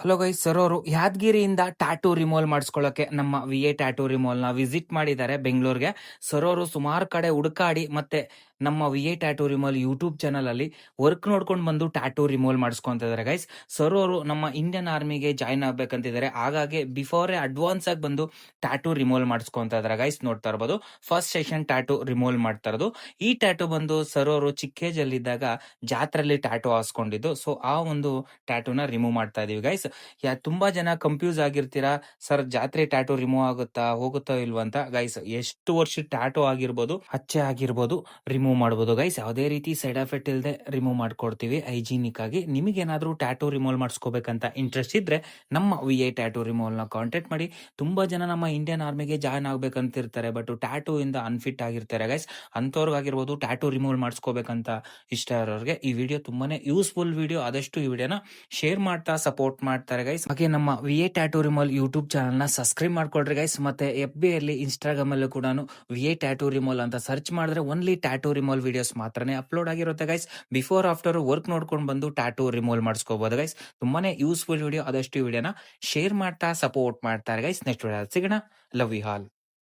Hello guys, sir ಅವರು ಯಾದಗಿರಿಯಿಂದ tattoo removal ಮಾಡಿಸ್ಕೊಳ್ಳೋಕೆ ನಮ್ಮ V A tattoo ರಿಮೂವಲ್ನ visit ಮಾಡಿದ್ದಾರೆ ಬೆಂಗಳೂರಿಗೆ. ಸರ್ ಅವರು ಸುಮಾರು ಕಡೆ ಹುಡುಕಾಡಿ ಮತ್ತೆ ನಮ್ಮ V A tattoo removal YouTube channel ಅಲ್ಲಿ ವರ್ಕ್ ನೋಡ್ಕೊಂಡು ಬಂದು ಟ್ಯಾಟೂ ರಿಮೂವಲ್ ಮಾಡಿಸ್ಕೊಂತ ಇದ್ದಾರೆ ಗೈಸ್. ಸರ್ ಅವರು ನಮ್ಮ ಇಂಡಿಯನ್ ಆರ್ಮಿಗೆ ಜಾಯ್ನ್ ಆಗ್ಬೇಕಂತಿದ್ದಾರೆ, ಹಾಗಾಗಿ ಬಿಫೋರ್ ಅಡ್ವಾನ್ಸ್ ಆಗಿ ಬಂದು ಟ್ಯಾಟೂ ರಿಮೂವಲ್ ಮಾಡಿಸ್ಕೊಂತ ಇದ್ದಾರೆ ಗೈಸ್. ನೋಡ್ತಾ ಇರ್ಬೋದು, ಫಸ್ಟ್ ಸೆಷನ್ ಟ್ಯಾಟೂ ರಿಮೂವಲ್ ಮಾಡ್ತಾ ಇರೋದು. ಈ ಟ್ಯಾಟೂ ಬಂದು ಸರ್ ಅವರು ಚಿಕ್ಕ ಏಜ್ ಅಲ್ಲಿ ಇದ್ದಾಗ ಜಾತ್ರೆಯಲ್ಲಿ ಟ್ಯಾಟೂ ಹಾಸ್ಕೊಂಡಿದ್ದು, ಸೊ ಆ ಒಂದು ಟ್ಯಾಟೂನ ರಿಮೂವ್ ಮಾಡ್ತಾ ಇದೀವಿ ಗೈಸ್. ತುಂಬಾ ಜನ ಕನ್ಫ್ಯೂಸ್ ಆಗಿರ್ತೀರಾ, ಸರ್ ಜಾತ್ರೆ ಟ್ಯಾಟೂ ರಿಮೂವ್ ಆಗುತ್ತಾ ಹೋಗುತ್ತೋ ಇಲ್ವಾ ಅಂತ. ಗೈಸ್, ಎಷ್ಟು ವರ್ಷ ಟ್ಯಾಟೂ ಆಗಿರ್ಬೋದು, ಹಚ್ಚೆ ಆಗಿರ್ಬೋದು, ರಿಮೂವ್ ಮಾಡಬಹುದು ಗೈಸ್. ಯಾವುದೇ ರೀತಿ ಸೈಡ್ ಎಫೆಕ್ಟ್ ಇಲ್ಲದೆ ರಿಮೂವ್ ಮಾಡ್ಕೊಡ್ತೀವಿ ಹೈಜೀನಿಕ್ ಆಗಿ. ನಿಮಗೇನಾದ್ರೂ ಟ್ಯಾಟೂ ರಿಮೂವ್ ಮಾಡಿಸ್ಕೋಬೇಕಂತ ಇಂಟ್ರೆಸ್ಟ್ ಇದ್ರೆ ನಮ್ಮ ವಿ.ಎ ಟ್ಯಾಟೂ ರಿಮೂವಲ್ ನ ಕಾಂಟ್ಯಾಕ್ಟ್ ಮಾಡಿ. ತುಂಬಾ ಜನ ನಮ್ಮ ಇಂಡಿಯನ್ ಆರ್ಮಿಗೆ ಜಾಯ್ನ್ ಆಗ್ಬೇಕಂತಿರ್ತಾರೆ, ಬಟ್ ಟ್ಯಾಟೂ ಇಂದ ಅನ್ಫಿಟ್ ಆಗಿರ್ತಾರೆ ಗೈಸ್. ಅಂತವ್ರಿಗಾಗಿರ್ಬೋದು, ಟ್ಯಾಟೂ ರಿಮೂವ್ ಮಾಡಿಸ್ಕೋಬೇಕಂತ ಇಷ್ಟ ಇರೋರಿಗೆ ಈ ವಿಡಿಯೋ ತುಂಬಾನೇ ಯೂಸ್ಫುಲ್ ವಿಡಿಯೋ. ಆದಷ್ಟು ಈ ವಿಡಿಯೋನ ಶೇರ್ ಮಾಡ್ತಾ ಸಪೋರ್ಟ್ ಮಾಡ್ತಾರೆ ಗೈಸ್. ಹಾಗೆ ನಮ್ಮ V A tattoo removal YouTube channel ನ ಸಬ್ಸ್ಕ್ರೈಬ್ ಮಾಡ್ಕೊಳ್ರಿ ಗೈಸ್. ಮತ್ತೆ FB ಅಲ್ಲಿ, ಇನ್ಸ್ಟಾಗ್ರಾಮ್ ಅಲ್ಲೂ ಕೂಡ ವಿ.ಎ ಟ್ಯಾಟೂ ರಿಮೂವಲ್ ಅಂತ ಸರ್ಚ್ ಮಾಡಿದ್ರೆ ಓನ್ಲಿ ಟ್ಯಾಟೂ ರಿಮೂವಲ್ ವಿಡಿಯೋಸ್ ಮಾತ್ರನೇ ಅಪ್ಲೋಡ್ ಆಗಿರುತ್ತೆ ಗೈಸ್. ಬಿಫೋರ್ ಆಫ್ಟರ್ ವರ್ಕ್ ನೋಡ್ಕೊಂಡು ಬಂದು ಟ್ಯಾಟೂ ರಿಮೂವಲ್ ಮಾಡಿಸ್ಕೋಬಹುದು ಗೈಸ್. ತುಂಬಾನೇ ಯೂಸ್ಫುಲ್ ವಿಡಿಯೋ. ಆದಷ್ಟು ಈ ವಿಡಿಯೋನ ಶೇರ್ ಮಾಡ್ತಾ ಸಪೋರ್ಟ್ ಮಾಡ್ತಾರೆ ಗೈಸ್. ನೆಕ್ಸ್ಟ್ ವಿಡಿಯೋ ಸಿಗೋಣ. Love you all.